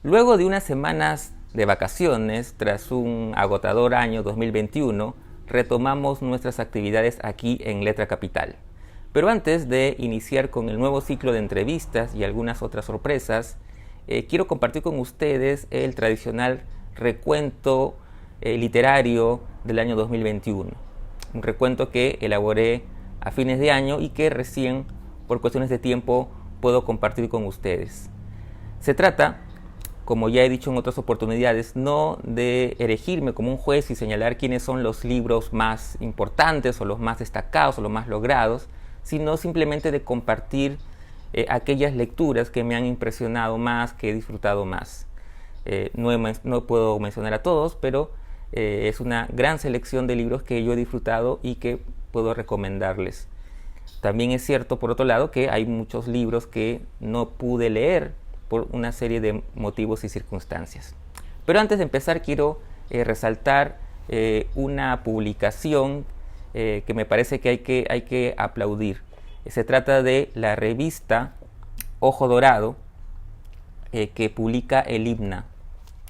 Luego de unas semanas de vacaciones, tras un agotador año 2021, retomamos nuestras actividades aquí en Letra Capital. Pero antes de iniciar con el nuevo ciclo de entrevistas y algunas otras sorpresas, quiero compartir con ustedes el tradicional recuento literario del año 2021. Un recuento que elaboré a fines de año y que recién, por cuestiones de tiempo, puedo compartir con ustedes. Se trata, como ya he dicho en otras oportunidades, no de erigirme como un juez y señalar quiénes son los libros más importantes o los más destacados o los más logrados, sino simplemente de compartir aquellas lecturas que me han impresionado más, que he disfrutado más. No puedo mencionar a todos, pero es una gran selección de libros que yo he disfrutado y que puedo recomendarles. También es cierto, por otro lado, que hay muchos libros que no pude leer por una serie de motivos y circunstancias. Pero antes de empezar quiero resaltar una publicación que me parece que hay que aplaudir. Se trata de la revista Ojo Dorado que publica el IPNA,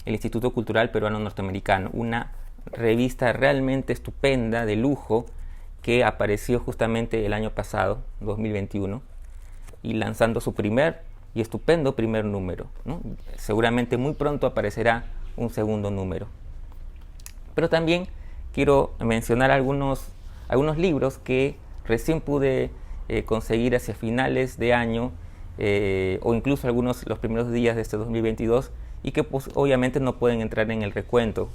el Instituto Cultural Peruano Norteamericano, una revista realmente estupenda, de lujo, que apareció justamente el año pasado, 2021, y lanzando su primer y estupendo primer número, ¿no? Seguramente muy pronto aparecerá un segundo número. Pero también quiero mencionar algunos libros que recién pude conseguir hacia finales de año o incluso los primeros días de este 2022 y que pues, obviamente no pueden entrar en el recuento.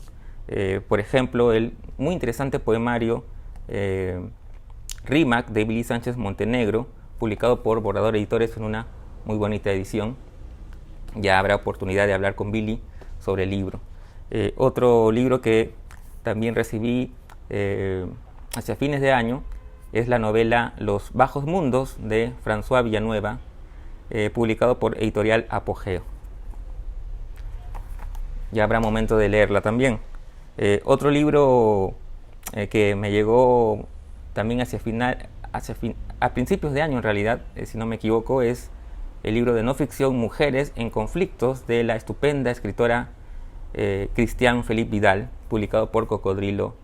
Por ejemplo, el muy interesante poemario Rímac de Billy Sánchez Montenegro, publicado por Borrador Editores en una muy bonita edición. Ya habrá oportunidad de hablar con Billy sobre el libro. Otro libro que también recibí hacia fines de año es la novela Los Bajos Mundos de François Villanueva, publicado por Editorial Apogeo. Ya habrá momento de leerla también. Otro libro que me llegó también a principios de año en realidad, si no me equivoco, es el libro de no ficción Mujeres en Conflictos de la estupenda escritora Cristian Felipe Vidal, publicado por Cocodrilo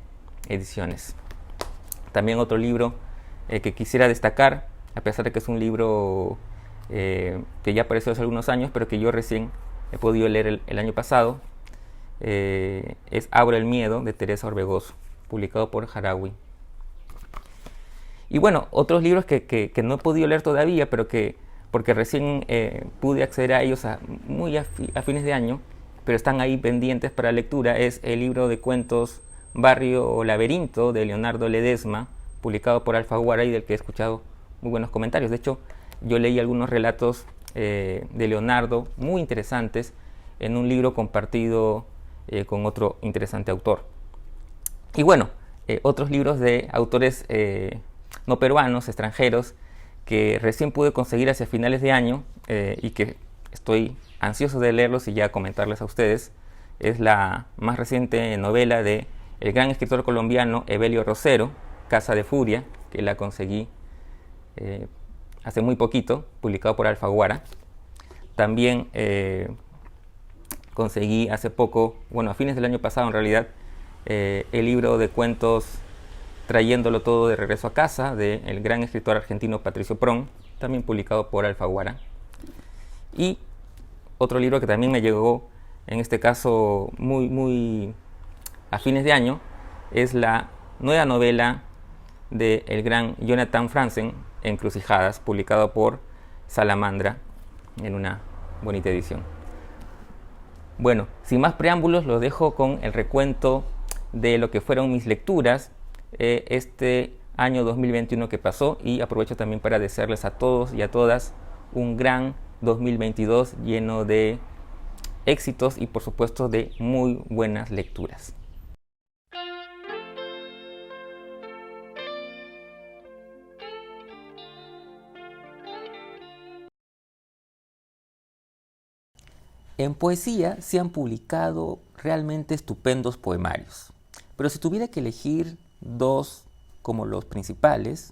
Ediciones. También otro libro que quisiera destacar, a pesar de que es un libro que ya apareció hace algunos años, pero que yo recién he podido leer el año pasado, es Abro el Miedo de Teresa Orbegoso, publicado por Harawi. Y bueno, otros libros que no he podido leer todavía, pero porque recién pude acceder a ellos a fines de año, pero están ahí pendientes para lectura, es el libro de cuentos Barrio o Laberinto de Leonardo Ledesma, publicado por Alfaguara y del que he escuchado muy buenos comentarios. De hecho, yo leí algunos relatos de Leonardo muy interesantes en un libro compartido con otro interesante autor. Y bueno, otros libros de autores no peruanos, extranjeros, que recién pude conseguir hacia finales de año y que estoy ansioso de leerlos y ya comentarles a ustedes, es la más reciente novela de el gran escritor colombiano Evelio Rosero, Casa de Furia, que la conseguí hace muy poquito, publicado por Alfaguara. También conseguí hace poco, bueno, a fines del año pasado en realidad, el libro de cuentos Trayéndolo todo de regreso a casa, del gran escritor argentino Patricio Prón, también publicado por Alfaguara. Y otro libro que también me llegó, en este caso muy a fines de año, es la nueva novela del gran Jonathan Franzen, Encrucijadas, publicado por Salamandra en una bonita edición. Bueno, sin más preámbulos, los dejo con el recuento de lo que fueron mis lecturas este año 2021 que pasó, y aprovecho también para desearles a todos y a todas un gran 2022 lleno de éxitos y por supuesto de muy buenas lecturas. En poesía se han publicado realmente estupendos poemarios, pero si tuviera que elegir dos como los principales,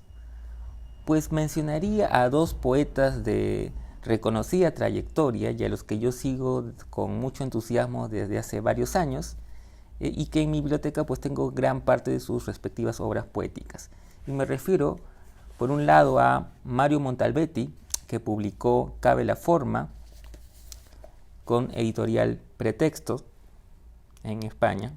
pues mencionaría a dos poetas de reconocida trayectoria y a los que yo sigo con mucho entusiasmo desde hace varios años, y que en mi biblioteca pues tengo gran parte de sus respectivas obras poéticas. Y me refiero por un lado a Mario Montalbetti, que publicó Cabe la forma con editorial Pretextos en España,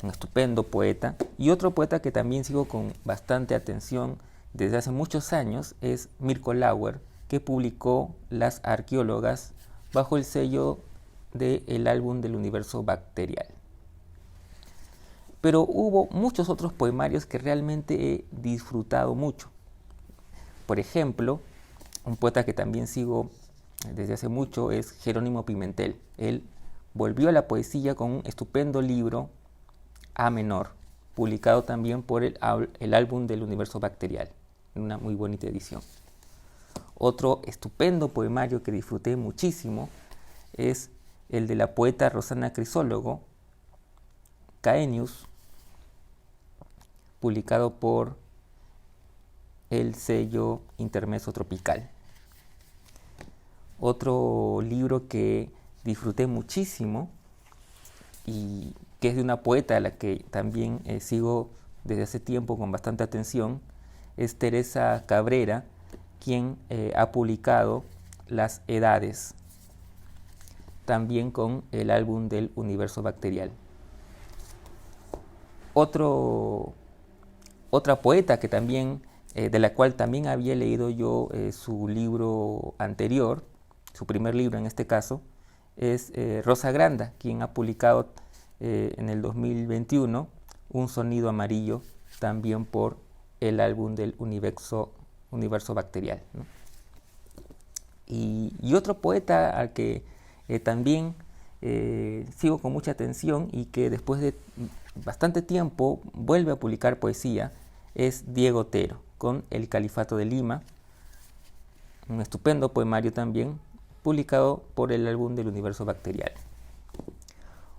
un estupendo poeta, y otro poeta que también sigo con bastante atención desde hace muchos años es Mirko Lauer, que publicó Las arqueólogas bajo el sello del álbum del universo bacterial. Pero hubo muchos otros poemarios que realmente he disfrutado mucho. Por ejemplo, un poeta que también sigo desde hace mucho es Jerónimo Pimentel. Él volvió a la poesía con un estupendo libro, A menor, publicado también por el álbum del universo bacterial, en una muy bonita edición. Otro estupendo poemario que disfruté muchísimo es el de la poeta Rosana Crisólogo, Caenius, publicado por el sello Intermezzo Tropical. Otro libro que disfruté muchísimo y que es de una poeta a la que también sigo desde hace tiempo con bastante atención, es Teresa Cabrera, quien ha publicado Las Edades, también con el álbum del universo bacterial. Otra poeta que también, de la cual también había leído yo su libro anterior, su primer libro en este caso, es Rosa Granda, quien ha publicado en el 2021 Un sonido amarillo, también por el álbum del universo bacterial, ¿no? Y otro poeta al que también sigo con mucha atención y que después de bastante tiempo vuelve a publicar poesía es Diego Otero, con El Califato de Lima, un estupendo poemario también, publicado por el álbum del universo bacterial.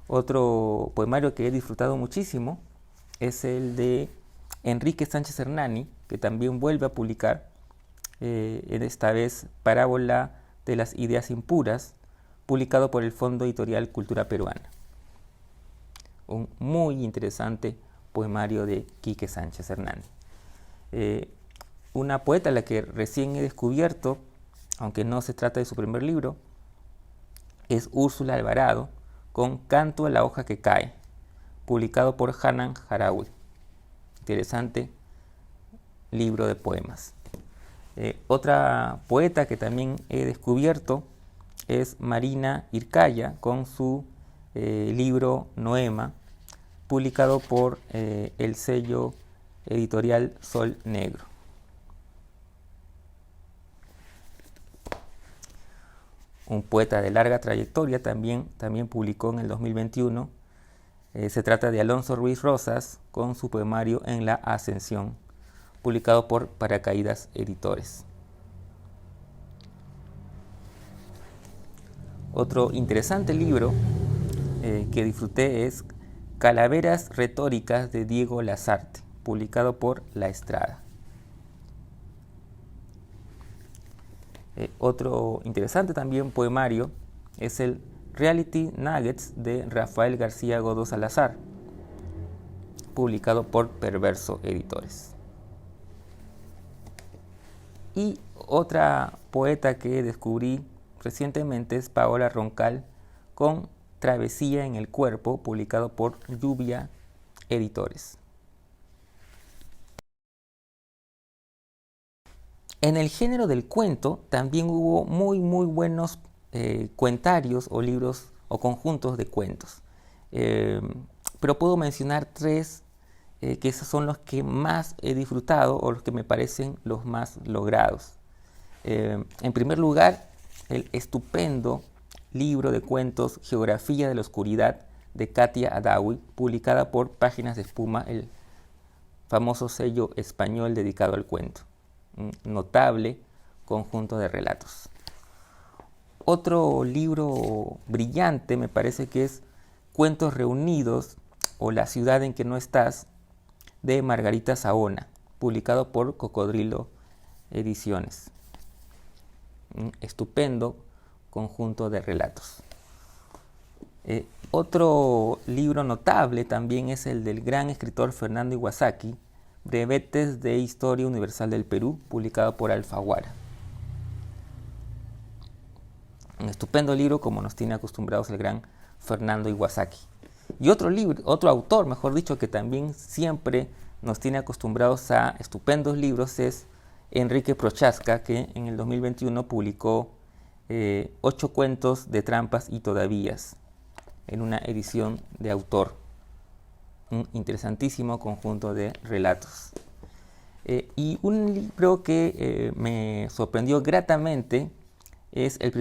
Otro poemario que he disfrutado muchísimo es el de Enrique Sánchez Hernani, que también vuelve a publicar, en esta vez Parábola de las ideas impuras, publicado por el Fondo Editorial Cultura Peruana. Un muy interesante poemario de Quique Sánchez Hernani. Una poeta a la que recién he descubierto, aunque no se trata de su primer libro, es Úrsula Alvarado, con Canto a la hoja que cae, publicado por Hanan Harawi. Interesante libro de poemas. Otra poeta que también he descubierto es Marina Ircaya, con su libro Noema, publicado por el sello editorial Sol Negro. Un poeta de larga trayectoria también publicó en el 2021. Se trata de Alonso Ruiz Rosas, con su poemario En la Ascensión, publicado por Paracaídas Editores. Otro interesante libro que disfruté es Calaveras retóricas de Diego Lasarte, publicado por La Estrada. Otro interesante también poemario es el Reality Nuggets de Rafael García Godó Salazar, publicado por Perverso Editores. Y otra poeta que descubrí recientemente es Paola Roncal, con Travesía en el cuerpo, publicado por Lluvia Editores. En el género del cuento también hubo muy buenos cuentarios o libros o conjuntos de cuentos, pero puedo mencionar tres que esos son los que más he disfrutado o los que me parecen los más logrados. En primer lugar, el estupendo libro de cuentos Geografía de la Oscuridad de Katia Adawi, publicada por Páginas de Espuma, el famoso sello español dedicado al cuento. Un notable conjunto de relatos. Otro libro brillante me parece que es Cuentos Reunidos o La ciudad en que no estás, de Margarita Saona, publicado por Cocodrilo Ediciones. Un estupendo conjunto de relatos. Otro libro notable también es el del gran escritor Fernando Iwasaki, Brevetes de Historia Universal del Perú, publicado por Alfaguara. Un estupendo libro, como nos tiene acostumbrados el gran Fernando Iwasaki. Y otro autor, mejor dicho, que también siempre nos tiene acostumbrados a estupendos libros es Enrique Prochaska, que en el 2021 publicó 8 cuentos de trampas y todavías, en una edición de autor. Un interesantísimo conjunto de relatos. Y un libro que me sorprendió gratamente es el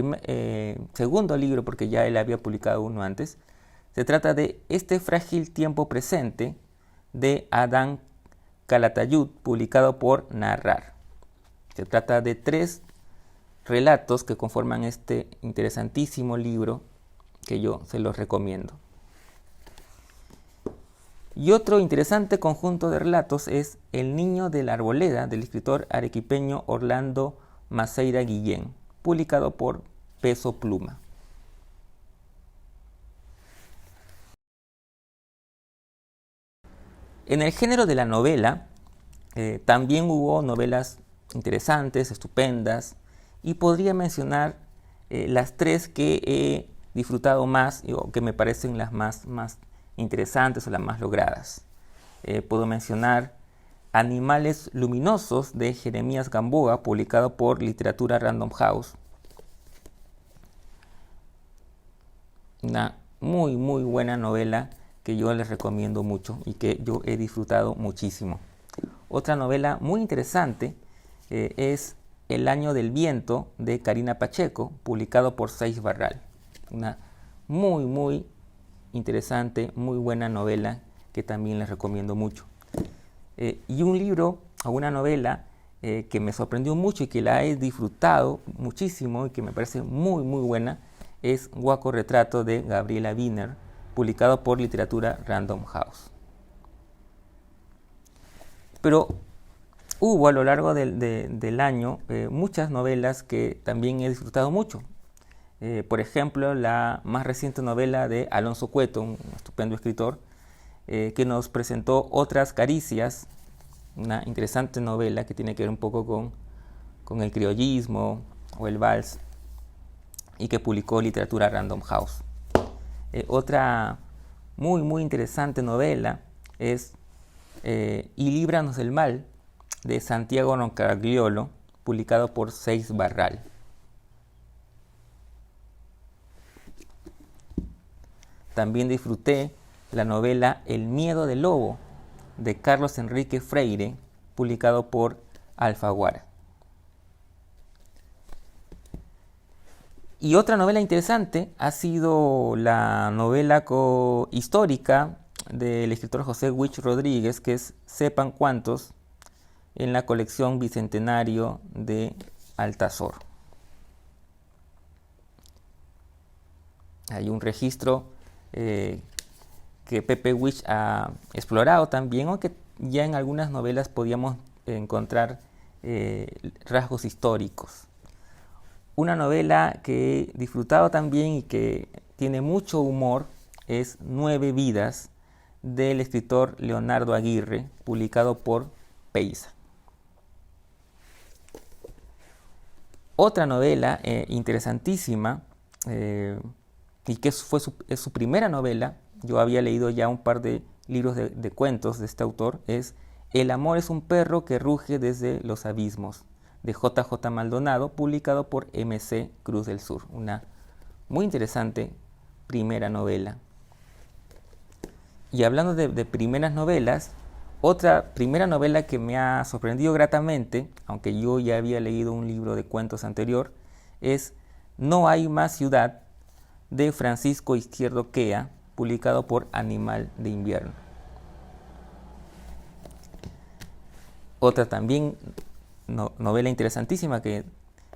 segundo libro, porque ya él había publicado uno antes. Se trata de Este frágil tiempo presente, de Adán Calatayud, publicado por Narrar. Se trata de 3 relatos que conforman este interesantísimo libro que yo se los recomiendo. Y otro interesante conjunto de relatos es El niño de la arboleda, del escritor arequipeño Orlando Maceira Guillén, publicado por Peso Pluma. En el género de la novela, también hubo novelas interesantes, estupendas, y podría mencionar las 3 que he disfrutado más, o que me parecen las más interesantes o las más logradas. Puedo mencionar Animales luminosos, de Jeremías Gamboa, publicado por Literatura Random House. Una muy buena novela que yo les recomiendo mucho y que yo he disfrutado muchísimo. Otra novela muy interesante es El año del viento, de Karina Pacheco, publicado por Seix Barral. Una muy interesante, muy buena novela que también les recomiendo mucho. Y un libro o una novela que me sorprendió mucho y que la he disfrutado muchísimo y que me parece muy buena es Guaco Retrato, de Gabriela Wiener, publicado por Literatura Random House. Pero hubo a lo largo del año muchas novelas que también he disfrutado mucho. Por ejemplo, la más reciente novela de Alonso Cueto, un estupendo escritor, que nos presentó Otras caricias, una interesante novela que tiene que ver un poco con el criollismo o el vals, y que publicó Literatura Random House. Otra muy interesante novela es Y líbranos del mal, de Santiago Roncagliolo, publicado por Seix Barral. También disfruté la novela El miedo del lobo, de Carlos Enrique Freire, publicado por Alfaguara. Y otra novela interesante ha sido la novela histórica del escritor José Huich Rodríguez, que es Sepan Cuántos, en la colección Bicentenario de Altazor. Hay un registro que Pepe Huich ha explorado también, aunque ya en algunas novelas podíamos encontrar rasgos históricos. Una novela que he disfrutado también y que tiene mucho humor es 9 vidas, del escritor Leonardo Aguirre, publicado por Peisa. Otra novela interesantísima, y que es su primera novela, yo había leído ya un par de libros de cuentos de este autor, es El amor es un perro que ruge desde los abismos, de J.J. Maldonado, publicado por MC Cruz del Sur. Una muy interesante primera novela. Y hablando de primeras novelas, otra primera novela que me ha sorprendido gratamente, aunque yo ya había leído un libro de cuentos anterior, es No hay más ciudad, de Francisco Izquierdo Quea, publicado por Animal de Invierno. Otra también novela interesantísima que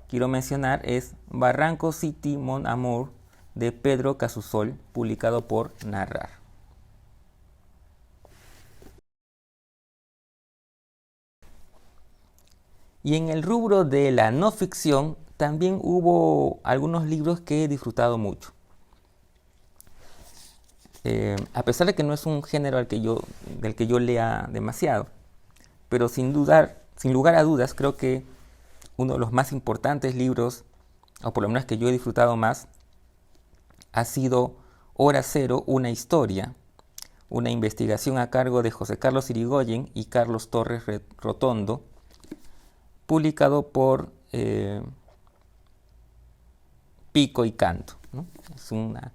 quiero mencionar es Barranco City Mon Amour, de Pedro Casusol, publicado por Narrar. Y en el rubro de la no ficción también hubo algunos libros que he disfrutado mucho. A pesar de que no es un género del que yo lea demasiado, pero sin lugar a dudas, creo que uno de los más importantes libros, o por lo menos que yo he disfrutado más, ha sido Hora Cero, una historia, una investigación a cargo de José Carlos Irigoyen y Carlos Torres Rotondo, publicado por Pico y Canto, ¿no? Es una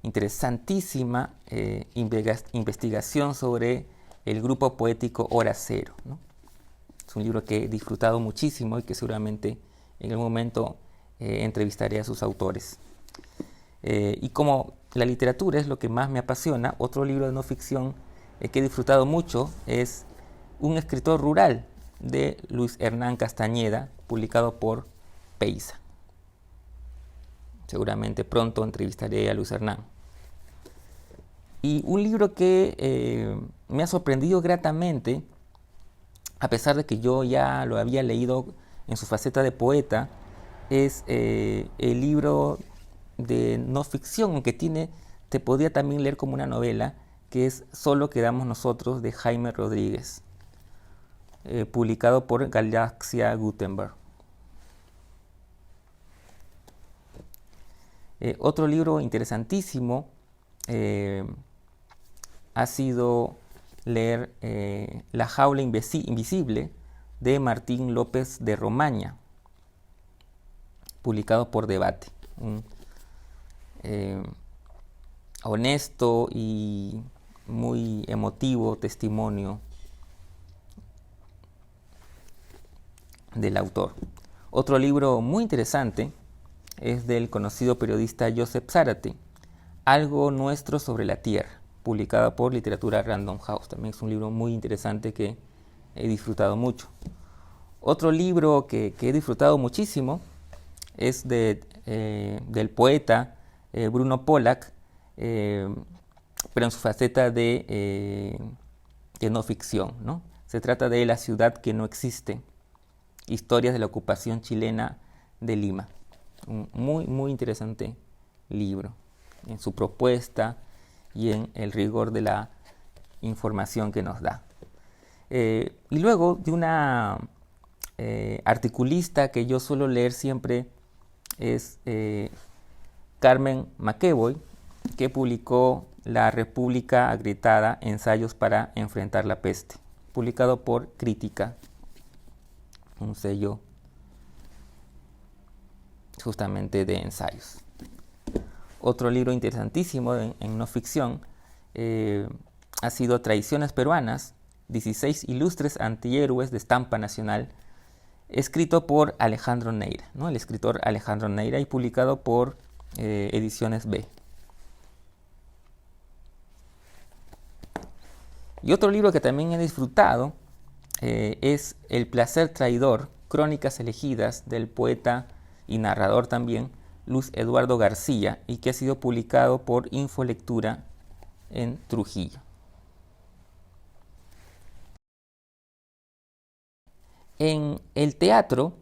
interesantísima investigación sobre el grupo poético Hora Cero, ¿no? Es un libro que he disfrutado muchísimo y que seguramente en algún momento entrevistaré a sus autores. Y como la literatura es lo que más me apasiona, otro libro de no ficción que he disfrutado mucho es Un escritor rural, de Luis Hernán Castañeda, publicado por Peiza. Seguramente pronto entrevistaré a Luis Hernán. Y un libro que me ha sorprendido gratamente, a pesar de que yo ya lo había leído en su faceta de poeta, es el libro de no ficción, que te podría también leer como una novela, que es Solo quedamos nosotros, de Jaime Rodríguez, publicado por Galaxia Gutenberg. Otro libro interesantísimo ha sido leer La jaula invisible, de Martín López de Romaña, publicado por Debate. Un honesto y muy emotivo testimonio del autor. Otro libro muy interesante es del conocido periodista Joseph Zárate, Algo nuestro sobre la tierra, publicada por Literatura Random House. También es un libro muy interesante que he disfrutado mucho. Otro libro que he disfrutado muchísimo es del poeta Bruno Pollack, pero en su faceta de no ficción, ¿no? Se trata de La ciudad que no existe, historias de la ocupación chilena de Lima. Un muy interesante libro en su propuesta y en el rigor de la información que nos da. Y luego de una articulista que yo suelo leer siempre es Carmen McEvoy, que publicó La República Agrietada, ensayos para enfrentar la peste, publicado por Crítica, un sello justamente de ensayos. Otro libro interesantísimo en no ficción ha sido Traiciones peruanas, 16 ilustres antihéroes de estampa nacional, escrito por Alejandro Neira, ¿no? El escritor Alejandro Neira, y publicado por Ediciones B. Y otro libro que también he disfrutado es El placer traidor, crónicas elegidas, del poeta y narrador también Luis Eduardo García, y que ha sido publicado por Infolectura en Trujillo. En el teatro,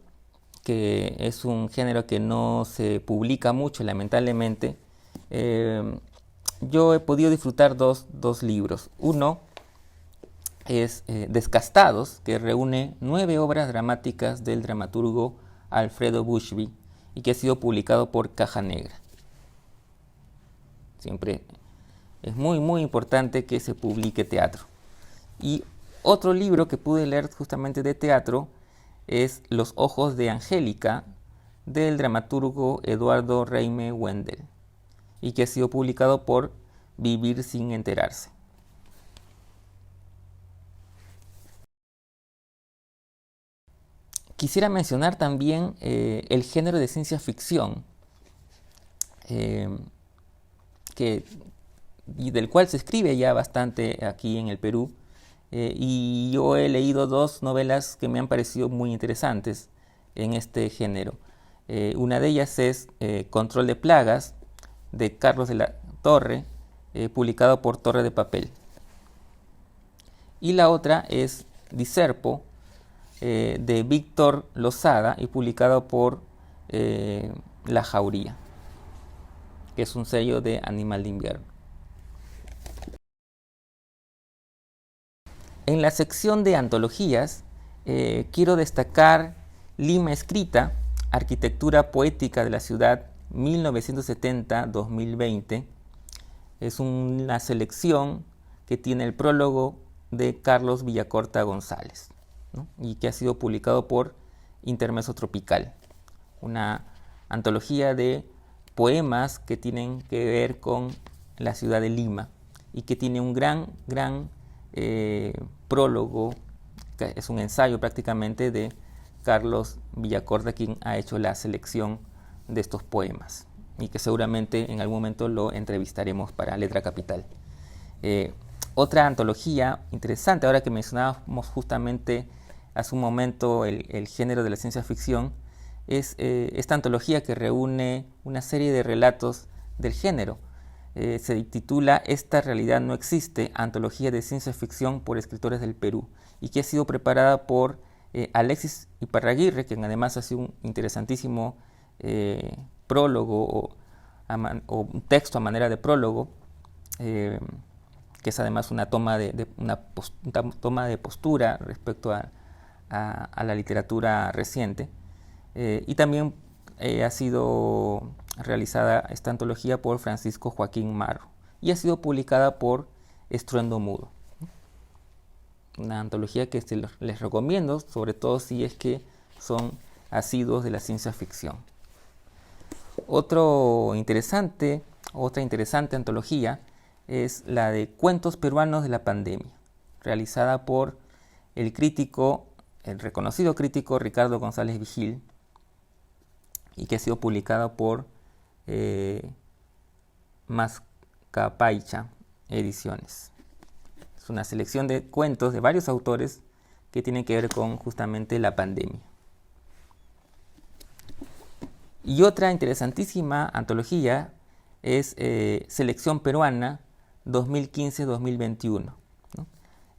que es un género que no se publica mucho, lamentablemente, yo he podido disfrutar dos libros. Uno es Descastados, que reúne 9 obras dramáticas del dramaturgo Alfredo Bushby y que ha sido publicado por Caja Negra. Siempre es muy importante que se publique teatro. Y otro libro que pude leer justamente de teatro es Los ojos de Angélica, del dramaturgo Eduardo Reime Wendel, y que ha sido publicado por Vivir sin enterarse. Quisiera mencionar también el género de ciencia ficción, y del cual se escribe ya bastante aquí en el Perú, y yo he leído 2 novelas que me han parecido muy interesantes en este género. Una de ellas es Control de Plagas, de Carlos de la Torre, publicado por Torre de Papel. Y la otra es Diserpo, de Víctor Lozada, y publicado por La Jauría, que es un sello de Animal de Invierno. En la sección de antologías, quiero destacar Lima Escrita, Arquitectura Poética de la Ciudad 1970-2020. Es una selección que tiene el prólogo de Carlos Villacorta González, ¿no? Y que ha sido publicado por Intermezzo Tropical, una antología de poemas que tienen que ver con la ciudad de Lima y que tiene un gran prólogo, que es un ensayo prácticamente de Carlos Villacorta, quien ha hecho la selección de estos poemas y que seguramente en algún momento lo entrevistaremos para Letra Capital. Otra antología interesante, ahora que mencionábamos justamente hace un momento el género de la ciencia ficción, es esta antología que reúne una serie de relatos del género. Se titula Esta realidad no existe, antología de ciencia ficción por escritores del Perú, y que ha sido preparada por Alexis Iparraguirre, quien además hace un interesantísimo prólogo o un texto a manera de prólogo, que es además una toma de postura respecto a la literatura reciente. Y también ha sido realizada esta antología por Francisco Joaquín Marro y ha sido publicada por Estruendo Mudo. Una antología que les recomiendo, sobre todo si es que son asiduos de la ciencia ficción. Otra interesante antología es la de Cuentos peruanos de la pandemia, realizada por el reconocido crítico Ricardo González Vigil, y que ha sido publicada por Mascapaicha Ediciones. Es una selección de cuentos de varios autores que tienen que ver con justamente la pandemia. Y otra interesantísima antología es Selección Peruana 2015-2021, ¿no?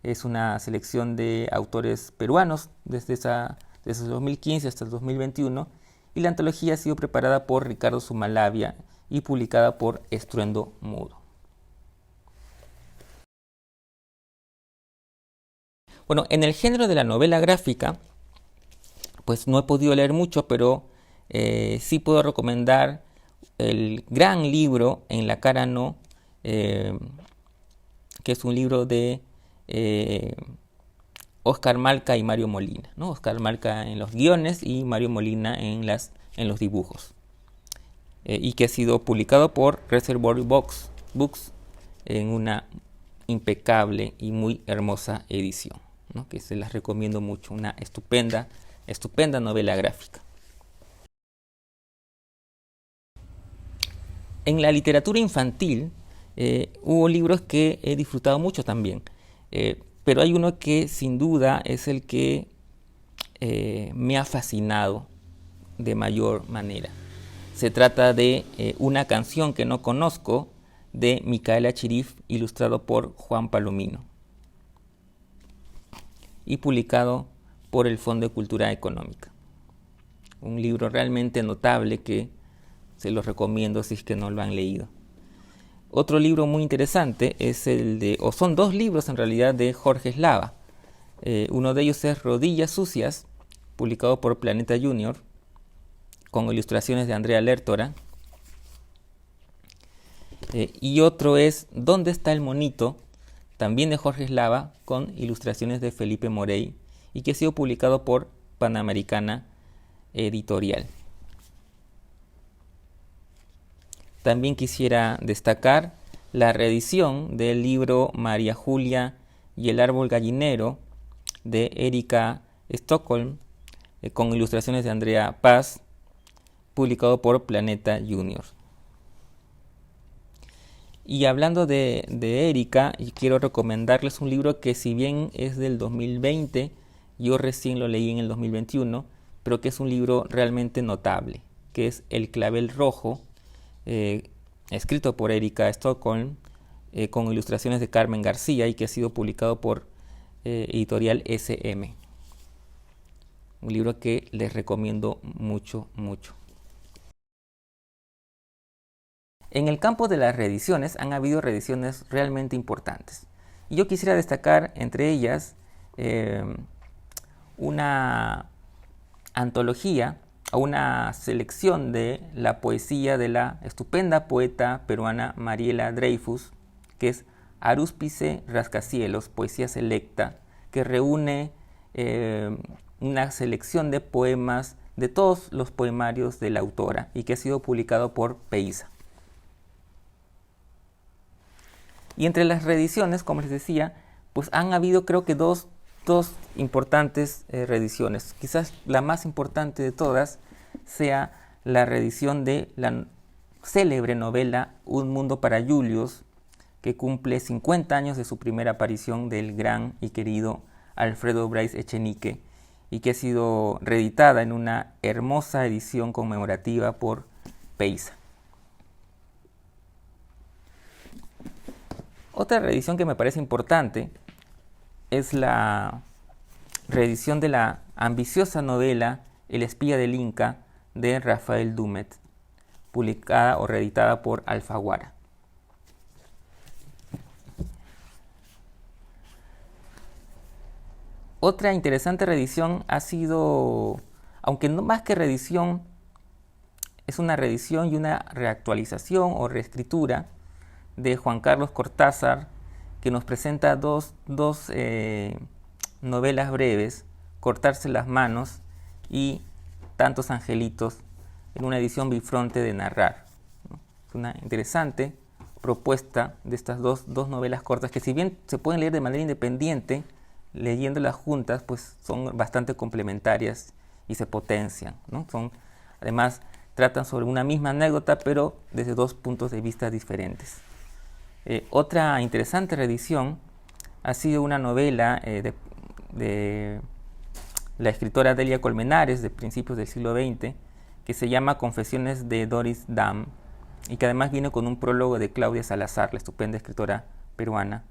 Es una selección de autores peruanos desde 2015 hasta el 2021, y la antología ha sido preparada por Ricardo Sumalavia y publicada por Estruendo Mudo. Bueno, en el género de la novela gráfica, pues no he podido leer mucho, pero sí puedo recomendar el gran libro En la cara no, que es un libro de Oscar Malca y Mario Molina, ¿no? Oscar Malca en los guiones y Mario Molina en los dibujos, y que ha sido publicado por Reservoir Books en una impecable y muy hermosa edición, ¿no? Que se las recomiendo mucho, una estupenda novela gráfica. En la literatura infantil hubo libros que he disfrutado mucho también, pero hay uno que sin duda es el que me ha fascinado de mayor manera. Se trata de Una canción que no conozco, de Micaela Chirif, ilustrado por Juan Palomino y publicado por el Fondo de Cultura Económica. Un libro realmente notable que se los recomiendo si es que no lo han leído. Otro libro muy interesante es son dos libros en realidad, de Jorge Eslava. Uno de ellos es Rodillas Sucias, publicado por Planeta Junior, con ilustraciones de Andrea Lertora. Y otro es ¿Dónde está el monito?, también de Jorge Eslava, con ilustraciones de Felipe Morey, y que ha sido publicado por Panamericana Editorial. También quisiera destacar la reedición del libro María Julia y el árbol gallinero, de Erika Stockholm, con ilustraciones de Andrea Paz, publicado por Planeta Junior. Y hablando de Erika, quiero recomendarles un libro que, si bien es del 2020, yo recién lo leí en el 2021, pero que es un libro realmente notable, que es El clavel rojo, escrito por Erika Stockholm, con ilustraciones de Carmen García, y que ha sido publicado por editorial SM. Un libro que les recomiendo mucho, mucho. En el campo de las reediciones han habido reediciones realmente importantes. Y yo quisiera destacar entre ellas una antología o una selección de la poesía de la estupenda poeta peruana Mariela Dreyfus, que es Arúspice Rascacielos, poesía selecta, que reúne una selección de poemas de todos los poemarios de la autora y que ha sido publicado por Peiza. Y entre las reediciones, como les decía, pues han habido creo que dos importantes reediciones. Quizás la más importante de todas sea la reedición de la célebre novela Un mundo para Julius, que cumple 50 años de su primera aparición del gran y querido Alfredo Bryce Echenique y que ha sido reeditada en una hermosa edición conmemorativa por Peiza. Otra reedición que me parece importante es la reedición de la ambiciosa novela El espía del Inca de Rafael Dumet, publicada o reeditada por Alfaguara. Otra interesante reedición ha sido, aunque no más que reedición, es una reedición y una reactualización o reescritura de Juan Carlos Cortázar, que nos presenta dos novelas breves, Cortarse las manos y Tantos angelitos, en una edición bifronte de Narrar. Es una interesante propuesta de estas dos novelas cortas que, si bien se pueden leer de manera independiente, leyéndolas juntas pues son bastante complementarias y se potencian, ¿no? Además tratan sobre una misma anécdota pero desde dos puntos de vista diferentes. Otra interesante reedición ha sido una novela de la escritora Delia Colmenares de principios del siglo XX, que se llama Confesiones de Doris Dam, y que además viene con un prólogo de Claudia Salazar, la estupenda escritora peruana,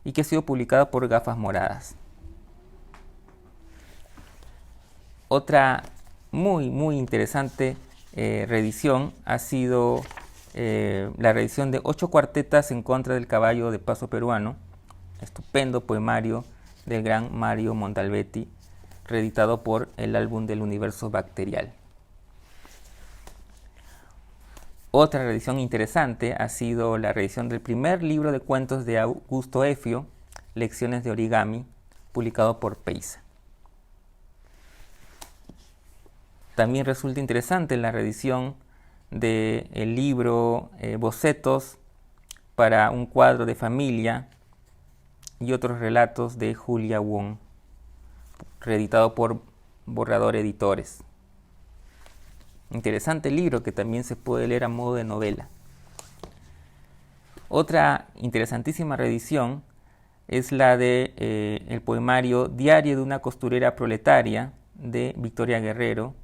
y que ha sido publicada por Gafas Moradas. Otra muy interesante reedición ha sido la reedición de 8 cuartetas en contra del caballo de paso peruano, estupendo poemario del gran Mario Montalbetti, reeditado por el Álbum del Universo Bacterial. Otra reedición interesante ha sido la reedición del primer libro de cuentos de Augusto Efio, Lecciones de Origami, publicado por Peiza. También resulta interesante la reedición del libro Bocetos para un cuadro de familia y otros relatos de Julia Wong, reeditado por Borrador Editores. Interesante libro que también se puede leer a modo de novela. Otra interesantísima reedición es la de el poemario Diario de una costurera proletaria de Victoria Guerrero,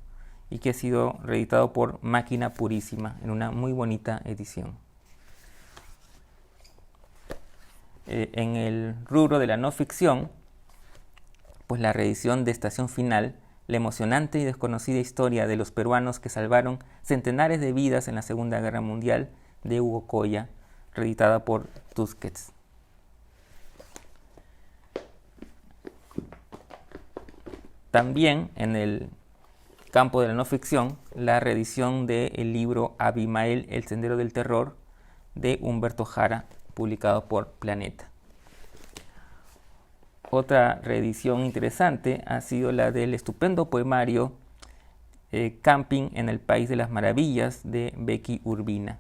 y que ha sido reeditado por Máquina Purísima en una muy bonita edición. En el rubro de la no ficción, pues la reedición de Estación Final, la emocionante y desconocida historia de los peruanos que salvaron centenares de vidas en la Segunda Guerra Mundial, de Hugo Coya, reeditada por Tusquets. También en el campo de la no ficción, la reedición del libro Abimael, el sendero del terror, de Humberto Jara, publicado por Planeta. Otra reedición interesante ha sido la del estupendo poemario Camping en el País de las Maravillas, de Becky Urbina.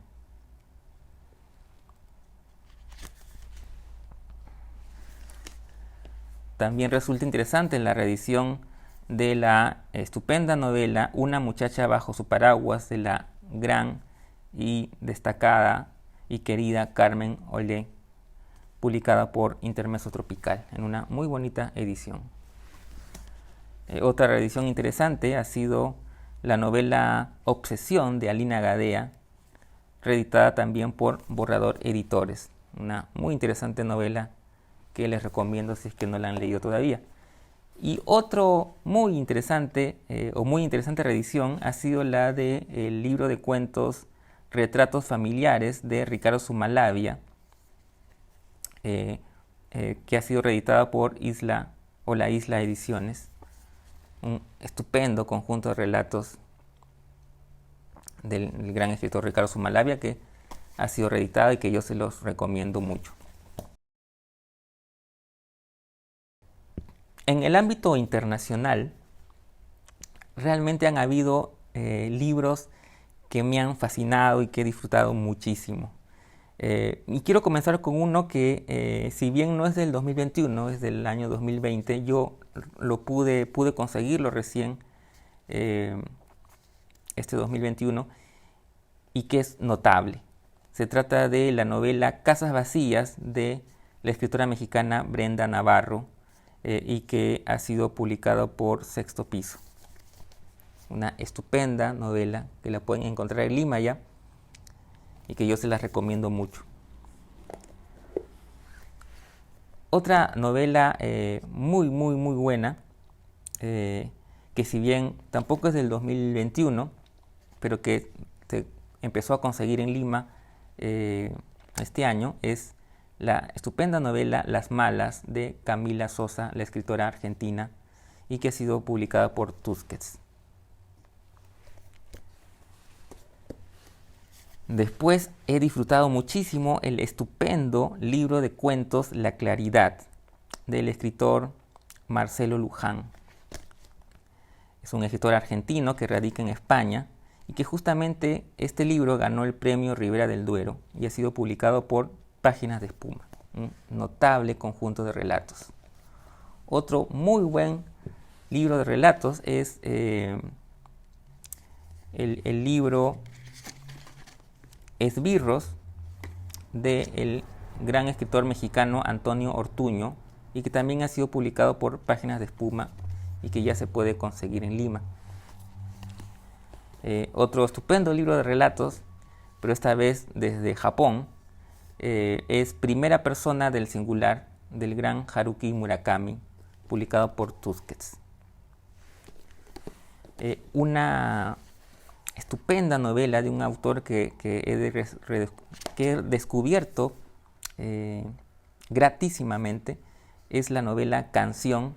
También resulta interesante la reedición de la estupenda novela Una muchacha bajo su paraguas, de la gran y destacada y querida Carmen Olé, publicada por Intermezzo Tropical, en una muy bonita edición. Otra reedición interesante ha sido la novela Obsesión, de Alina Gadea, reeditada también por Borrador Editores, una muy interesante novela que les recomiendo si es que no la han leído todavía. Y otro muy interesante reedición ha sido la del libro de cuentos Retratos familiares de Ricardo Zumalabia, que ha sido reeditada por La Isla Ediciones. Un estupendo conjunto de relatos del gran escritor Ricardo Zumalabia, que ha sido reeditado y que yo se los recomiendo mucho. En el ámbito internacional, realmente han habido libros que me han fascinado y que he disfrutado muchísimo. Y quiero comenzar con uno que, si bien no es del 2021, es del año 2020, yo pude conseguirlo recién este 2021, y que es notable. Se trata de la novela Casas Vacías de la escritora mexicana Brenda Navarro, y que ha sido publicado por Sexto Piso. Una estupenda novela que la pueden encontrar en Lima ya, y que yo se las recomiendo mucho. Otra novela muy buena, que si bien tampoco es del 2021, pero que se empezó a conseguir en Lima este año, es la estupenda novela Las Malas de Camila Sosa, la escritora argentina, y que ha sido publicada por Tusquets. Después he disfrutado muchísimo el estupendo libro de cuentos La Claridad, del escritor Marcelo Luján. Es un escritor argentino que radica en España y que justamente este libro ganó el premio Ribera del Duero y ha sido publicado por Páginas de Espuma. Un notable conjunto de relatos. Otro muy buen libro de relatos es el libro Esbirros del gran escritor mexicano Antonio Ortuño, y que también ha sido publicado por Páginas de Espuma y que ya se puede conseguir en Lima. Otro estupendo libro de relatos, pero esta vez desde Japón, es Primera Persona del Singular del gran Haruki Murakami, publicado por Tusquets. Una estupenda novela de un autor que he descubierto gratísimamente es la novela Canción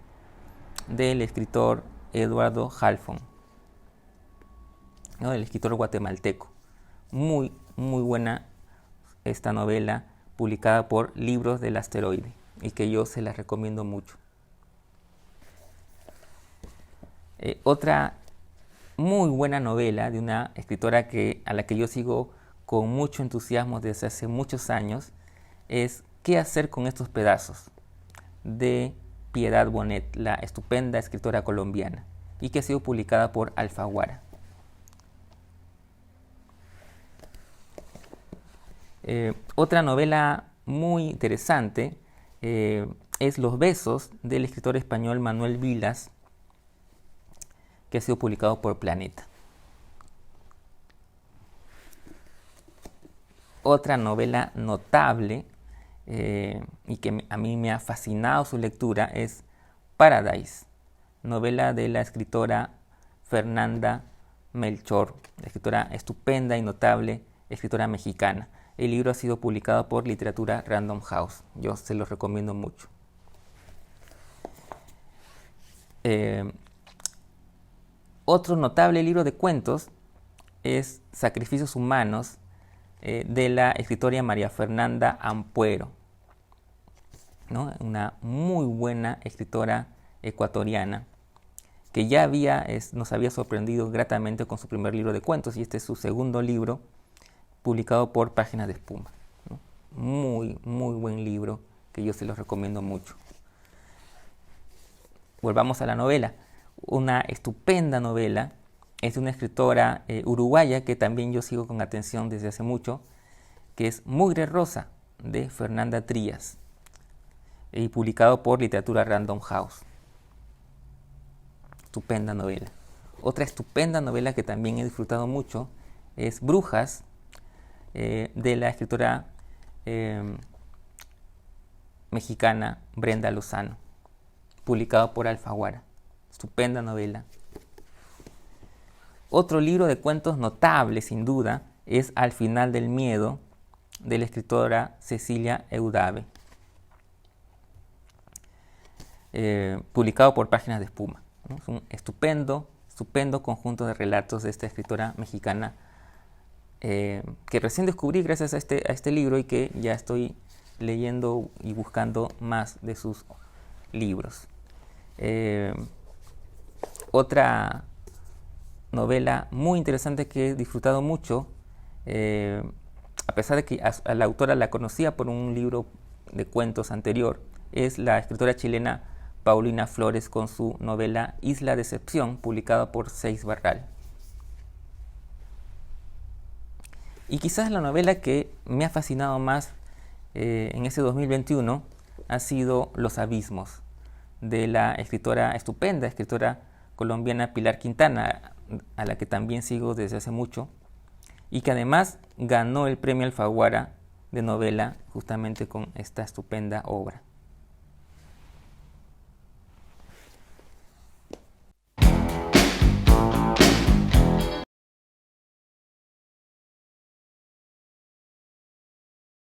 del escritor Eduardo Halfon, ¿no? El escritor guatemalteco. Muy buena esta novela, publicada por Libros del Asteroide, y que yo se la recomiendo mucho. Otra muy buena novela de una escritora a la que yo sigo con mucho entusiasmo desde hace muchos años es ¿Qué hacer con estos pedazos?, de Piedad Bonet, la estupenda escritora colombiana, y que ha sido publicada por Alfaguara. Otra novela muy interesante es Los Besos del escritor español Manuel Vilas, que ha sido publicado por Planeta. Otra novela notable y que a mí me ha fascinado su lectura es Paradise, novela de la escritora Fernanda Melchor, escritora estupenda y notable, escritora mexicana. El libro ha sido publicado por Literatura Random House. Yo se lo recomiendo mucho. Otro notable libro de cuentos es Sacrificios Humanos, de la escritora María Fernanda Ampuero, ¿no? Una muy buena escritora ecuatoriana que ya nos había sorprendido gratamente con su primer libro de cuentos, y este es su segundo libro, publicado por Páginas de Espuma, ¿no? Muy buen libro que yo se los recomiendo mucho. Volvamos a la novela. Una estupenda novela. Es de una escritora uruguaya que también yo sigo con atención desde hace mucho, que es Mugre Rosa, de Fernanda Trías, y publicado por Literatura Random House. Estupenda novela. Otra estupenda novela que también he disfrutado mucho es Brujas, de la escritora mexicana Brenda Lozano, publicado por Alfaguara. Estupenda novela. Otro libro de cuentos notable, sin duda, es Al final del miedo, de la escritora Cecilia Eudave, publicado por Páginas de Espuma, ¿no? Es un estupendo conjunto de relatos de esta escritora mexicana que recién descubrí gracias a este libro y que ya estoy leyendo y buscando más de sus libros. Otra novela muy interesante que he disfrutado mucho, a pesar de que a la autora la conocía por un libro de cuentos anterior, es la escritora chilena Paulina Flores con su novela Isla Decepción, publicada por Seis Barral. Y quizás la novela que me ha fascinado más en ese 2021 ha sido Los Abismos, de la estupenda escritora colombiana Pilar Quintana, a la que también sigo desde hace mucho, y que además ganó el premio Alfaguara de novela justamente con esta estupenda obra.